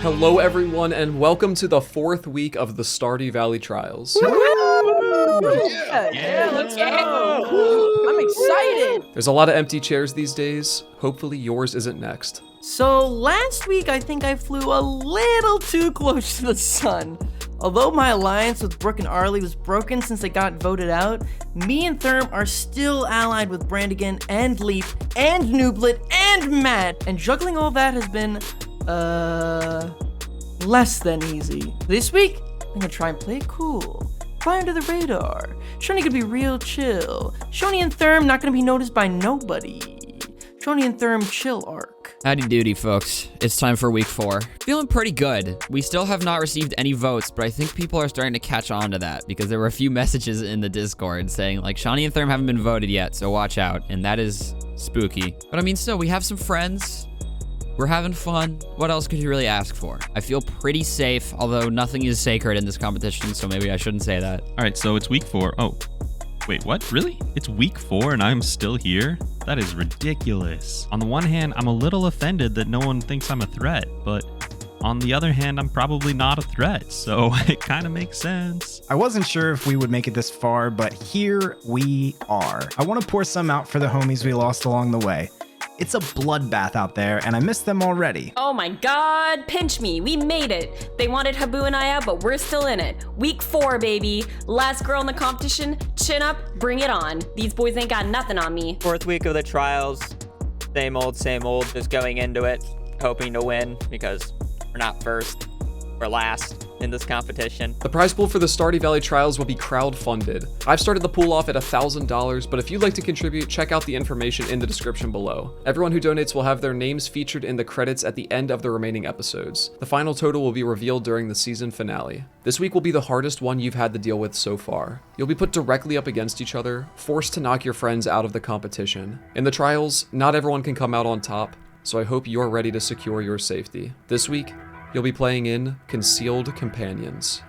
Hello everyone, and welcome to the 4th week of the Stardew Valley trials. Yeah, let's go! I'm excited! There's a lot of empty chairs these days. Hopefully yours isn't next. So last week, I think I flew a little too close to the sun. Although my alliance with wkerri was broken since they got voted out, me and Therm are still allied with Brandigan and Leap and Nooblit and Matt, and juggling all that has been, less than easy. This week, I'm gonna try and play it cool. Fly under the radar. Shoni gonna be real chill. Shoni and Therm not gonna be noticed by nobody. Shoni and Therm chill arc. Howdy doody, folks. It's time for week 4. Feeling pretty good. We still have not received any votes, but I think people are starting to catch on to that because there were a few messages in the Discord saying, like, Shoni and Therm haven't been voted yet, so watch out. And that is spooky. But I mean, still, we have some friends. We're having fun. What else could you really ask for? I feel pretty safe, although nothing is sacred in this competition, so maybe I shouldn't say that. All right, so it's week 4. Oh, wait, what? Really? It's week 4 and I'm still here? That is ridiculous. On the one hand, I'm a little offended that no one thinks I'm a threat, but on the other hand, I'm probably not a threat, so it kind of makes sense. I wasn't sure if we would make it this far, but here we are. I want to pour some out for the homies we lost along the way. It's a bloodbath out there, and I miss them already. Oh my god, pinch me, we made it. They wanted Haboo and I out, but we're still in it. Week 4, baby. Last girl in the competition, chin up, bring it on. These boys ain't got nothing on me. 4th week of the trials, same old, just going into it, hoping to win because we're not first, we're last in this competition. The prize pool for the Stardew Valley trials will be crowdfunded. I've started the pool off at $1,000, but if you'd like to contribute, check out the information in the description below. Everyone who donates will have their names featured in the credits at the end of the remaining episodes. The final total will be revealed during the season finale. This week will be the hardest one you've had to deal with so far. You'll be put directly up against each other, forced to knock your friends out of the competition. In the trials, not everyone can come out on top, so I hope you're ready to secure your safety. This week, you'll be playing in Concealed Companions.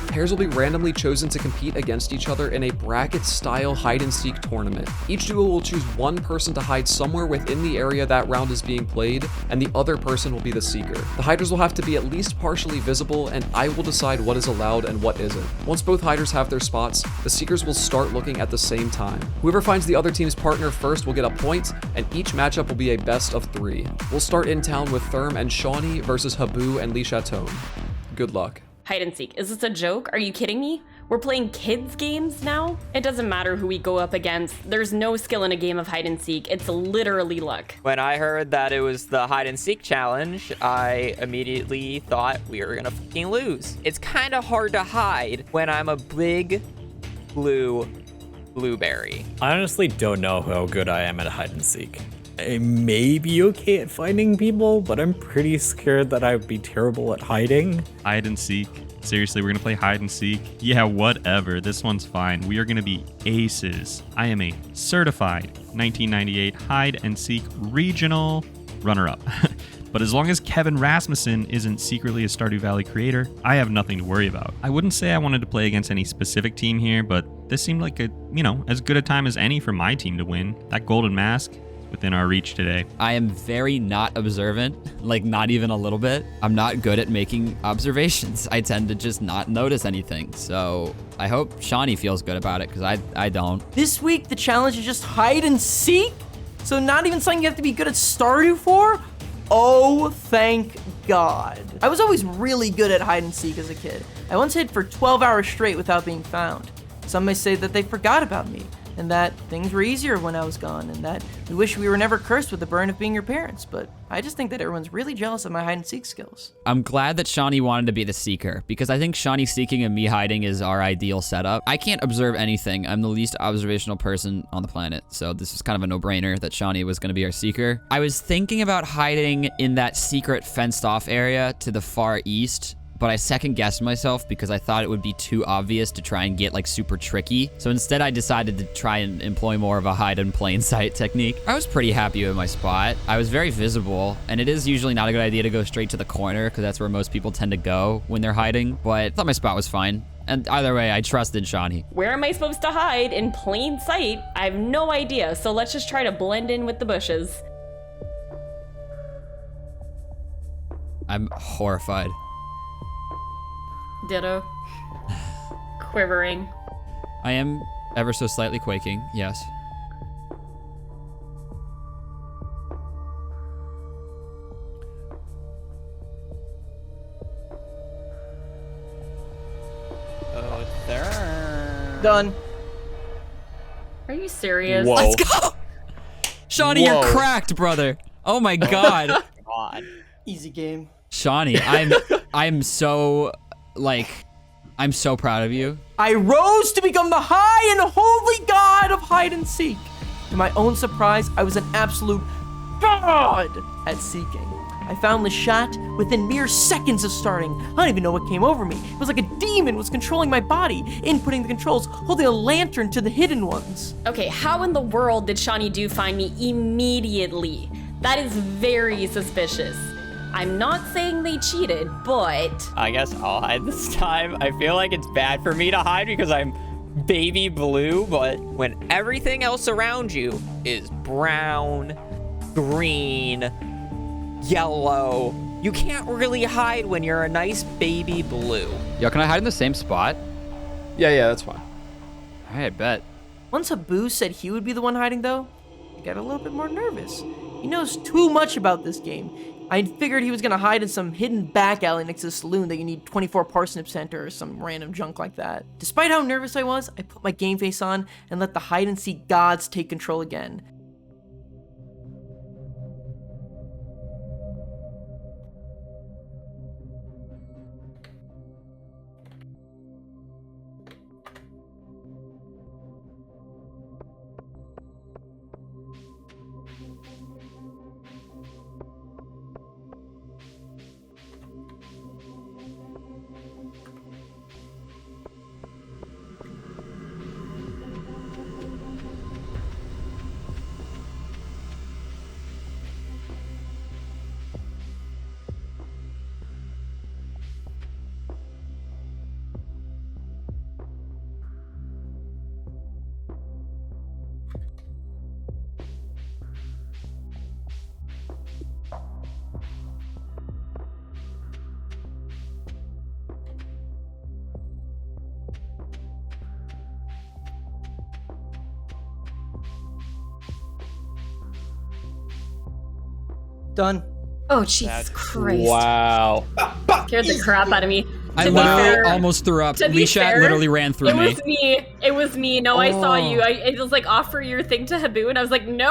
Pairs will be randomly chosen to compete against each other in a bracket-style hide-and-seek tournament. Each duo will choose one person to hide somewhere within the area that round is being played, and the other person will be the seeker. The hiders will have to be at least partially visible, and I will decide what is allowed and what isn't. Once both hiders have their spots, the seekers will start looking at the same time. Whoever finds the other team's partner first will get a point, and each matchup will be a best of 3. We'll start in town with Therm and Shoni versus Haboo and Lichatton. Good luck. Hide and seek. Is this a joke? Are you kidding me? We're playing kids games now? It doesn't matter who we go up against. There's no skill in a game of hide and seek. It's literally luck. When I heard that it was the hide and seek challenge, I immediately thought we were gonna fucking lose. It's kind of hard to hide when I'm a big blue blueberry. I honestly don't know how good I am at hide and seek. I may be okay at finding people, but I'm pretty scared that I would be terrible at hiding. Hide and seek. Seriously, we're gonna play hide and seek? Yeah, whatever. This one's fine. We are gonna be aces. I am a certified 1998 hide and seek regional runner-up. But as long as Kevin Rasmussen isn't secretly a Stardew Valley creator, I have nothing to worry about. I wouldn't say I wanted to play against any specific team here, but this seemed like as good a time as any for my team to win. That golden mask within our reach today. I am very not observant, like not even a little bit. I'm not good at making observations. I tend to just not notice anything. So I hope Shoni feels good about it because I don't. This week, the challenge is just hide and seek? So not even something you have to be good at Stardew for? Oh, thank God. I was always really good at hide and seek as a kid. I once hid for 12 hours straight without being found. Some may say that they forgot about me, and that things were easier when I was gone, and that we wish we were never cursed with the burn of being your parents, but I just think that everyone's really jealous of my hide and seek skills. I'm glad that Shoni wanted to be the seeker, because I think Shoni seeking and me hiding is our ideal setup. I can't observe anything. I'm the least observational person on the planet, so this is kind of a no-brainer that Shoni was going to be our seeker. I was thinking about hiding in that secret fenced-off area to the far east, but I second-guessed myself because I thought it would be too obvious to try and get like super tricky. So instead I decided to try and employ more of a hide in plain sight technique. I was pretty happy with my spot. I was very visible, and it is usually not a good idea to go straight to the corner because that's where most people tend to go when they're hiding, but I thought my spot was fine. And either way, I trusted Shoni. Where am I supposed to hide in plain sight? I have no idea, so let's just try to blend in with the bushes. I'm horrified. Ditto. Quivering. I am ever so slightly quaking, yes. Oh, Therm. Done. Are you serious? Whoa. Let's go! Shawnee, you're cracked, brother. Oh my god. God. Easy game. Shawnee, I'm so, like, I'm so proud of you. I rose to become the high and holy god of hide and seek. To my own surprise, I was an absolute god at seeking. I found Lichatton within mere seconds of starting. I don't even know what came over me. It was like a demon was controlling my body, inputting the controls, holding a lantern to the hidden ones. Okay, how in the world did Seanie Dew find me immediately? That is very suspicious. I'm not saying they cheated, but... I guess I'll hide this time. I feel like it's bad for me to hide because I'm baby blue, but when everything else around you is brown, green, yellow, you can't really hide when you're a nice baby blue. Yo, can I hide in the same spot? Yeah, that's fine. All right, bet. Once HaBoo said he would be the one hiding, though, I got a little bit more nervous. He knows too much about this game. I figured he was gonna hide in some hidden back alley next to the saloon that you need 24 parsnip center or some random junk like that. Despite how nervous I was, I put my game face on and let the hide and seek gods take control again. Done. Oh, Jesus Christ. Wow. Scared the crap out of me. I To be literally fair- almost threw up. to be Lishat fair, literally ran through It me. was me. It was me. No, I saw you. It was like, offer your thing to HaBoo, and I was like, no,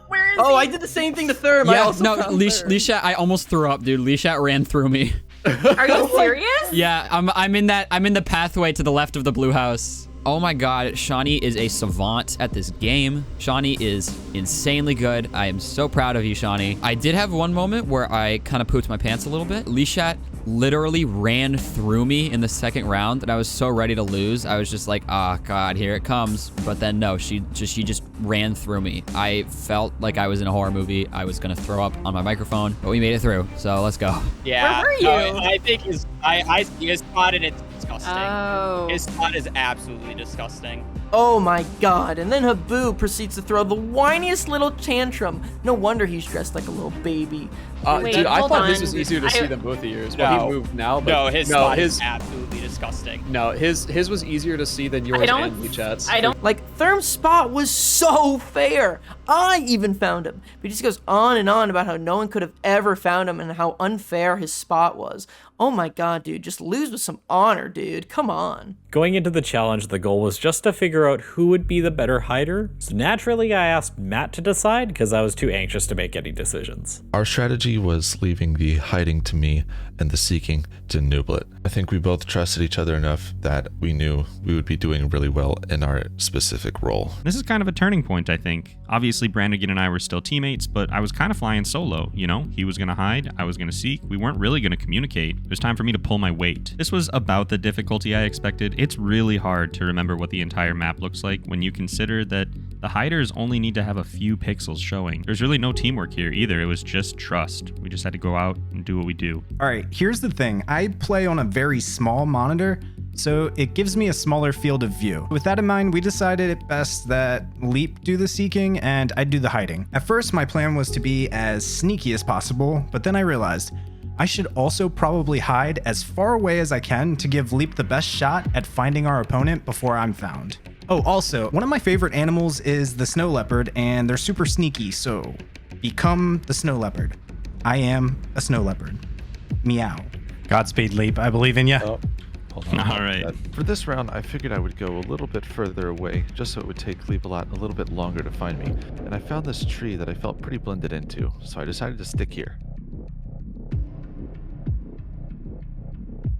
where is he? Oh, I did the same thing to Therm. I Yeah, also no, found Therm. Lishat, I almost threw up, dude. Lishat ran through me. Are you serious? Yeah, I'm in the pathway to the left of the blue house. Oh my god, Shawnee is a savant at this game. Shawnee is insanely good. I am so proud of you, Shawnee. I did have one moment where I kind of pooped my pants a little bit. Lichat literally ran through me in the second round, and I was so ready to lose. I was just like, ah, god, here it comes. But then no, she just ran through me. I felt like I was in a horror movie. I was gonna throw up on my microphone, but we made it through. So let's go. Yeah. Where were you? I think I see his spot and it's disgusting. Oh. His spot is absolutely disgusting. Oh my god, and then HaBoo proceeds to throw the whiniest little tantrum. No wonder he's dressed like a little baby. Wait, Dude, I hold thought this on. was easier to see than both of yours. Well, No. he moved now, but No, his spot his is absolutely disgusting. no, his was easier to see than yours and Lichat's. I don't. Like, Therm's spot was so fair. I even found him. But he just goes on and on about how no one could have ever found him and how unfair his spot was. Oh my god, dude, just lose with some honor, dude. Come on. Going into the challenge, the goal was just to figure out who would be the better hider. So naturally, I asked Matt to decide because I was too anxious to make any decisions. Our strategy was leaving the hiding to me and the seeking to Nooblit. I think we both trusted each other enough that we knew we would be doing really well in our specific role. This is kind of a turning point, I think. Obviously, Brandigan and I were still teammates, but I was kind of flying solo, you know? He was going to hide, I was going to seek. We weren't really going to communicate. It was time for me to pull my weight. This was about the difficulty I expected. It's really hard to remember what the entire map looks like when you consider that the hiders only need to have a few pixels showing. There's really no teamwork here either. It was just trust. We just had to go out and do what we do. All right, here's the thing. I play on a very small monitor, so it gives me a smaller field of view. With that in mind, we decided it best that Leap do the seeking and I do the hiding. At first, my plan was to be as sneaky as possible, but then I realized I should also probably hide as far away as I can to give Leap the best shot at finding our opponent before I'm found. Oh, also, one of my favorite animals is the snow leopard, and they're super sneaky, so become the snow leopard. I am a snow leopard. Meow. Godspeed, Leap. I believe in you. Oh, hold on. All right. For this round, I figured I would go a little bit further away, just so it would take Leapalot a little bit longer to find me. And I found this tree that I felt pretty blended into, so I decided to stick here.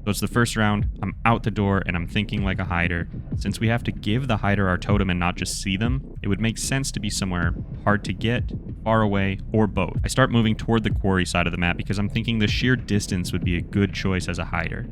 So it's the first round, I'm out the door, and I'm thinking like a hider. Since we have to give the hider our totem and not just see them, it would make sense to be somewhere hard to get, far away, or both. I start moving toward the quarry side of the map because I'm thinking the sheer distance would be a good choice as a hider.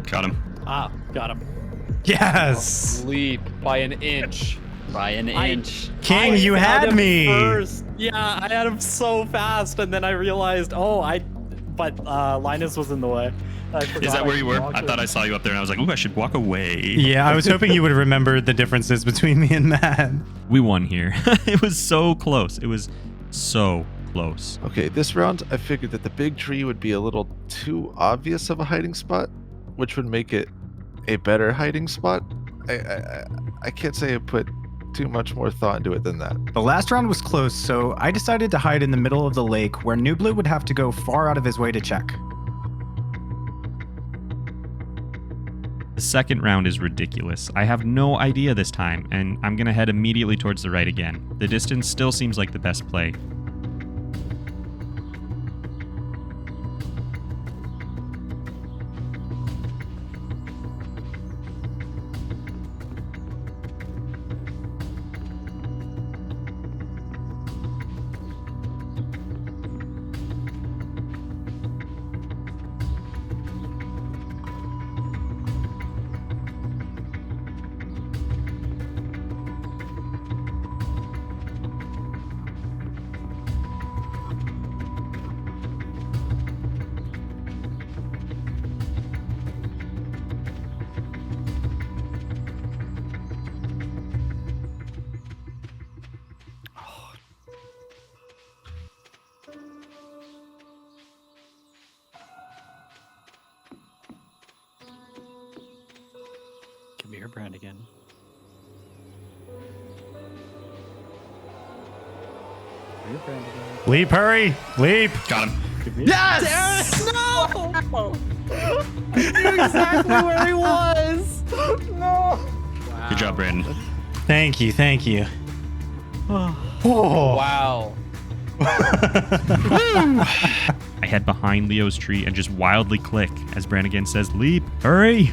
Got him. Ah, got him. Yes. Leap by an inch. By an inch. King, you had me. First. Yeah, I had him so fast, and then I realized, but Linus was in the way. I forgot Is that where you were? walked I thought I saw you up there and I was like, ooh, I should walk away. Yeah, I was hoping you would remember the differences between me and Matt. We won here. It was so close. It was so close. Okay, this round, I figured that the big tree would be a little too obvious of a hiding spot, which would make it a better hiding spot. I can't say I put too much more thought into it than that. The last round was close, so I decided to hide in the middle of the lake where Nooblit would have to go far out of his way to check. The second round is ridiculous. I have no idea this time, and I'm gonna head immediately towards the right again. The distance still seems like the best play. Give me your brand again. Give me your brand again. Leap, hurry. Leap. Got him. Yes! No! I knew exactly where he was. No. Good job, Brandon. Thank you. Thank you. Oh. Wow. I head behind Leo's tree and just wildly click as Brandigan says, "Leap, hurry!"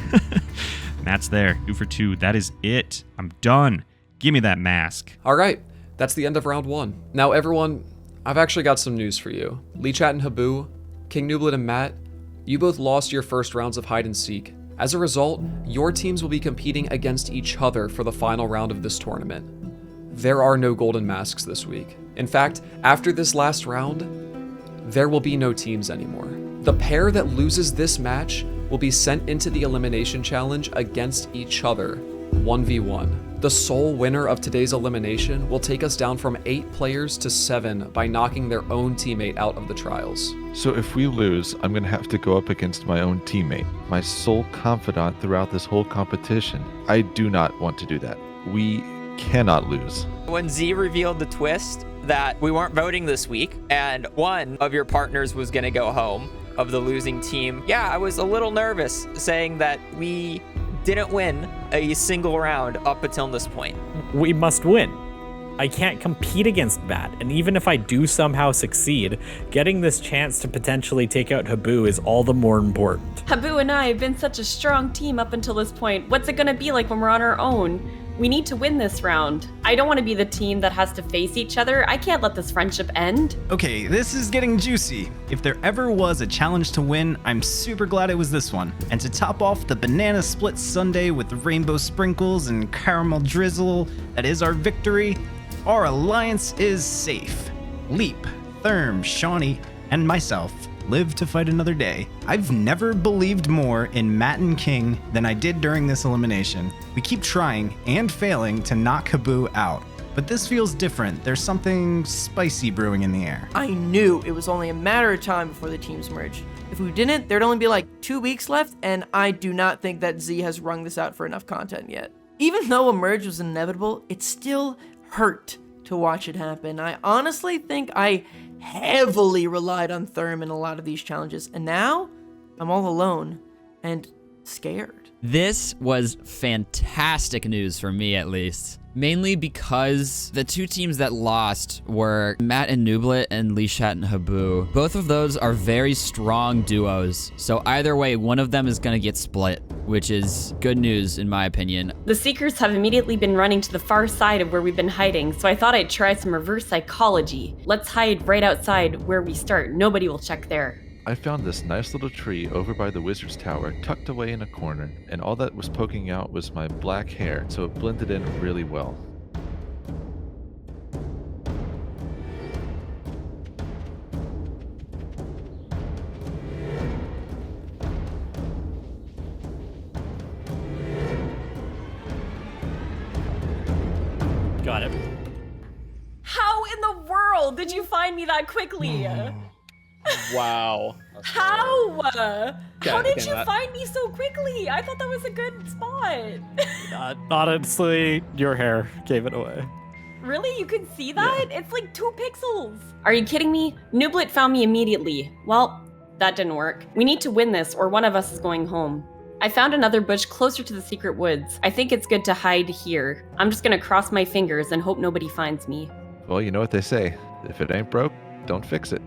Matt's there, 2 for 2. That is it. I'm done. Give me that mask. All right, that's the end of round 1. Now, everyone, I've actually got some news for you. Lichatton, TheHaboo, KingNooblit, and Matt, you both lost your first rounds of hide and seek. As a result, your teams will be competing against each other for the final round of this tournament. There are no golden masks this week. In fact, after this last round, there will be no teams anymore. The pair that loses this match will be sent into the elimination challenge against each other, 1v1. The sole winner of today's elimination will take us down from 8 players to 7 by knocking their own teammate out of the trials. So if we lose, I'm going to have to go up against my own teammate, my sole confidant throughout this whole competition. I do not want to do that. We cannot lose. When Z revealed the twist that we weren't voting this week and one of your partners was going to go home of the losing team, yeah, I was a little nervous saying that we didn't win a single round up until this point. We must win. I can't compete against Matt, and even if I do somehow succeed, getting this chance to potentially take out TheHaboo is all the more important. TheHaboo and I have been such a strong team up until this point. What's it gonna be like when we're on our own? We need to win this round. I don't want to be the team that has to face each other. I can't let this friendship end. Okay, this is getting juicy. If there ever was a challenge to win, I'm super glad it was this one. And to top off the banana split sundae with rainbow sprinkles and caramel drizzle that is our victory, our alliance is safe. Leap, Therm, Seanie, and myself live to fight another day. I've never believed more in Matt and King than I did during this elimination. We keep trying and failing to knock TheHaboo out, but this feels different. There's something spicy brewing in the air. I knew it was only a matter of time before the teams merge. If we didn't, there'd only be like 2 weeks left, and I do not think that Z has wrung this out for enough content yet. Even though a merge was inevitable, it still hurt to watch it happen. I honestly think I heavily relied on Therm in a lot of these challenges, and now I'm all alone and scared. This was fantastic news for me, at least. Mainly because the two teams that lost were Matt and Nooblit and Lichatton and TheHaboo. Both of those are very strong duos, so either way, one of them is gonna get split, which is good news in my opinion. The Seekers have immediately been running to the far side of where we've been hiding, so I thought I'd try some reverse psychology. Let's hide right outside where we start. Nobody will check there. I found this nice little tree over by the wizard's tower, tucked away in a corner, and all that was poking out was my black hair, so it blended in really well. Got it. How in the world did you find me that quickly? Wow. How? How did you that. find me so quickly? I thought that was a good spot. Honestly, your hair gave it away. Really? You can see that? It's like 2 pixels. Are you kidding me? Nooblit found me immediately. Well, that didn't work. We need to win this or one of us is going home. I found another bush closer to the secret woods. I think it's good to hide here. I'm just gonna cross my fingers and hope nobody finds me. Well, you know what they say. If it ain't broke, don't fix it.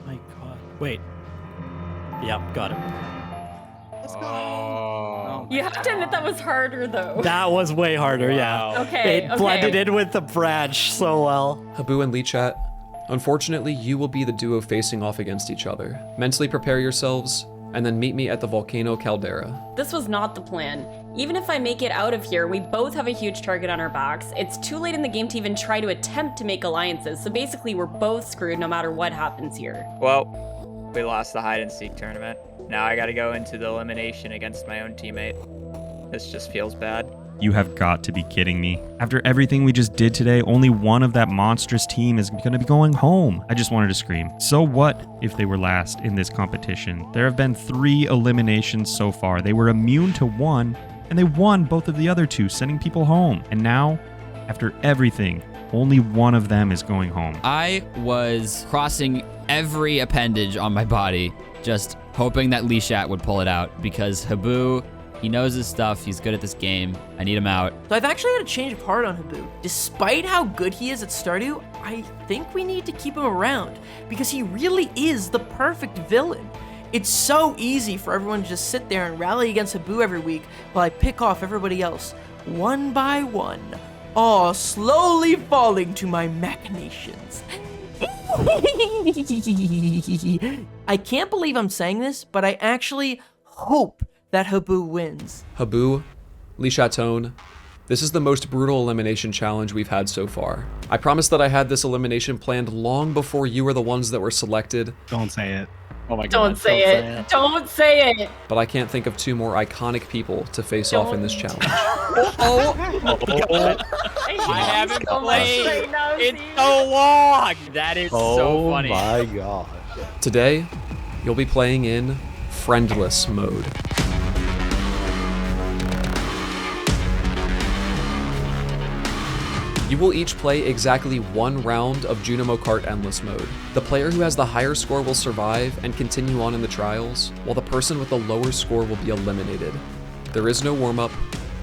My God. Wait. Yep, got it. Oh. You have to admit that was harder though. That was way harder, yeah. Okay, It blended in with the branch so well. TheHaboo and Lichat, unfortunately, you will be the duo facing off against each other. Mentally prepare yourselves, and then meet me at the volcano caldera. This was not the plan. Even if I make it out of here, we both have a huge target on our backs. It's too late in the game to even try to attempt to make alliances, so basically we're both screwed no matter what happens here. Well, we lost the hide and seek tournament. Now I gotta go into the elimination against my own teammate. This just feels bad. You have got to be kidding me. After everything we just did today, only one of that monstrous team is going to be going home. I just wanted to scream. So what if they were last in this competition? There have been 3 eliminations so far. They were immune to 1, and they won both of the other 2, sending people home. And now, after everything, only one of them is going home. I was crossing every appendage on my body, just hoping that Lichat would pull it out, because TheHaboo He knows his stuff. He's good at this game. I need him out. So I've actually had a change of heart on HabOo. Despite how good he is at Stardew, I think we need to keep him around because he really is the perfect villain. It's so easy for everyone to just sit there and rally against HabOo every week while I pick off everybody else, one by one, all slowly falling to my machinations. I can't believe I'm saying this, but I actually hope that HabOo wins. HabOo, Lichatton, this is the most brutal elimination challenge we've had so far. I promised that I had this elimination planned long before you were the ones that were selected, Don't say it. Oh my god. Don't say it. Don't say it. but I can't think of two more iconic people to face off in this challenge. I haven't so much played right now, in see? so long. That is so funny. my god. Today, you'll be playing in friendless mode. You will each play exactly one round of Junimo Kart Endless Mode. The player who has the higher score will survive and continue on in the trials, while the person with the lower score will be eliminated. There is no warm-up,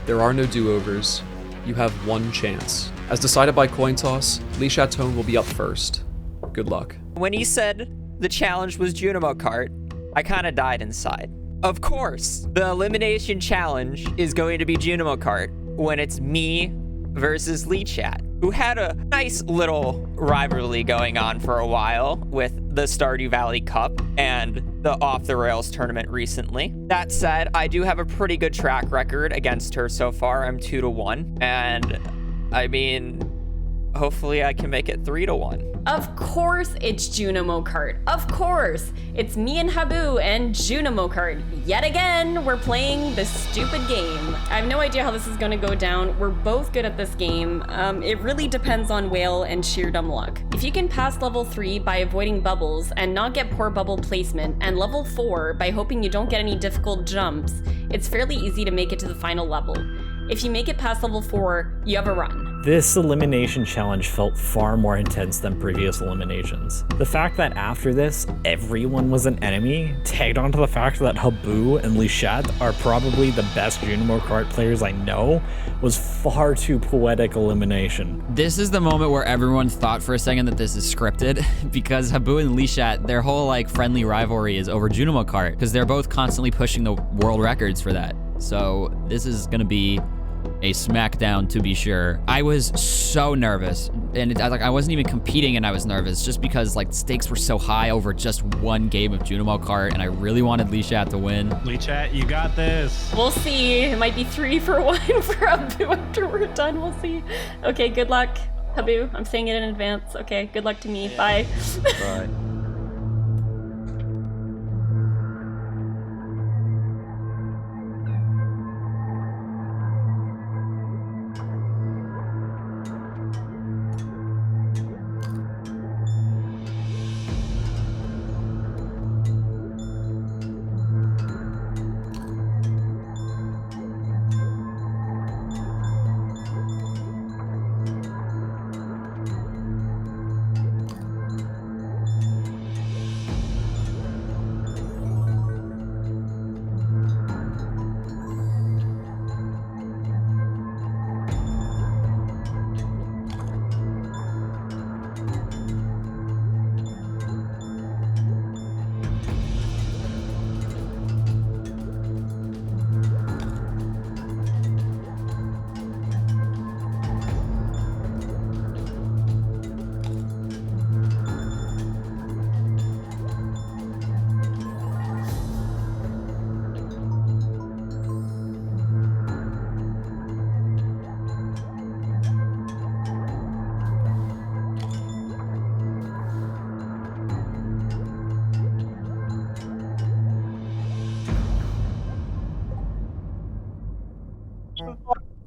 there are no do-overs, you have one chance. As decided by coin toss, Lichatton will be up first. Good luck. When he said the challenge was Junimo Kart, I kind of died inside. Of course, the elimination challenge is going to be Junimo Kart when it's me versus Lichat, who had a nice little rivalry going on for a while with the Stardew Valley Cup and the Off the Rails tournament recently. That said, I do have a pretty good track record against her so far. I'm 2-1, and I mean, hopefully I can make it 3-1. Of course it's Junimo Kart. Of course. It's me and HabOo and Junimo Kart. Yet again, we're playing this stupid game. I have no idea how this is gonna go down. We're both good at this game. It really depends on whale and sheer dumb luck. If you can pass level 3 by avoiding bubbles and not get poor bubble placement, and level 4 by hoping you don't get any difficult jumps, it's fairly easy to make it to the final level. If you make it past level 4, you have a run. This elimination challenge felt far more intense than previous eliminations. The fact that after this, everyone was an enemy, tagged onto the fact that HabOo and Lichat are probably the best Junimo Kart players I know, was far too poetic elimination. This is the moment where everyone thought for a second that this is scripted because HabOo and Lichat, their whole like friendly rivalry is over Junimo Kart because they're both constantly pushing the world records for that. So this is gonna be a smackdown to be sure. I was so nervous, and I wasn't even competing and I was nervous just because like stakes were so high over just one game of Junimo Kart, and I really wanted Lichat to win. Lichat, you got this. We'll see. It might be 3-1 for HabOo after we're done. We'll see. Okay, good luck, HabOo. I'm saying it in advance. Okay, good luck to me. Bye. Bye.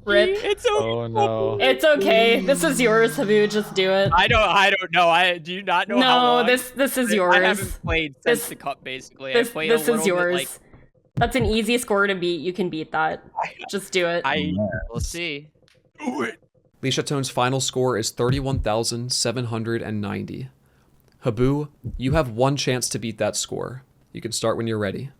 Rip. It's okay. Oh no. It's okay. This is yours, HabOo. Just do it. I don't know. I do you not know how No, long? this is yours. I haven't played since the cup, basically. I played This a little is yours. bit, That's an easy score to beat. You can beat that. Just do it. we'll see. Lichatton's final score is 31,790. HabOo, you have one chance to beat that score. You can start when you're ready.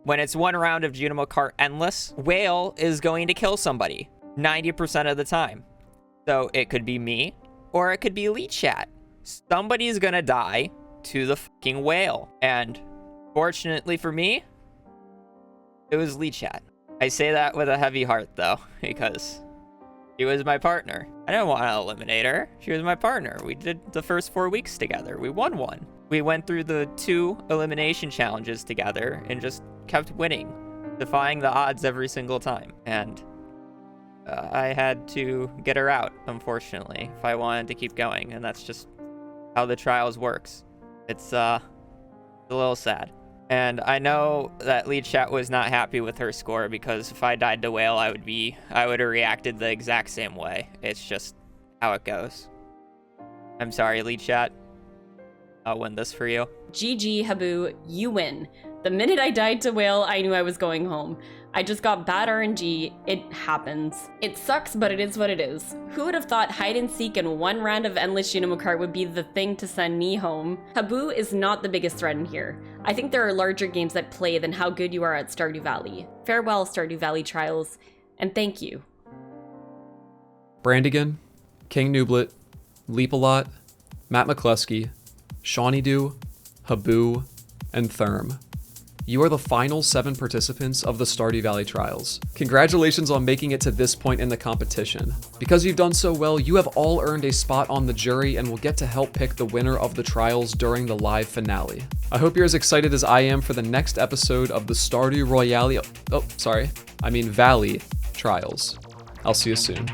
When it's one round of Junimo Kart Endless, Whale is going to kill somebody 90% of the time. So it could be me, or it could be Lichatton. Somebody's gonna die to the fucking Whale. And fortunately for me, it was Lichatton. I say that with a heavy heart though, because she was my partner. I didn't want to eliminate her. She was my partner. We did the first 4 weeks together. We won one. We went through the 2 elimination challenges together and just kept winning, defying the odds every single time. And I had to get her out, unfortunately, if I wanted to keep going. And that's just how the trials works. It's a little sad. And I know that Lichatton was not happy with her score, because if I died to Whale, I would have reacted the exact same way. It's just how it goes. I'm sorry, Lichatton. I'll win this for you. GG, Haboo, you win. The minute I died to Whale, I knew I was going home. I just got bad RNG. It happens. It sucks, but it is what it is. Who would have thought hide and seek and one round of endless Junimo Kart would be the thing to send me home? Haboo is not the biggest threat in here. I think there are larger games at play than how good you are at Stardew Valley. Farewell, Stardew Valley trials, and thank you. Brandigan, KingNooblit, Leapalot, Matt McCleskey, Seanie Dew, Haboo, and Therm. You are the final 7 participants of the Stardew Valley trials. Congratulations on making it to this point in the competition. Because you've done so well, you have all earned a spot on the jury and will get to help pick the winner of the trials during the live finale. I hope you're as excited as I am for the next episode of the Stardew Valley trials. I'll see you soon.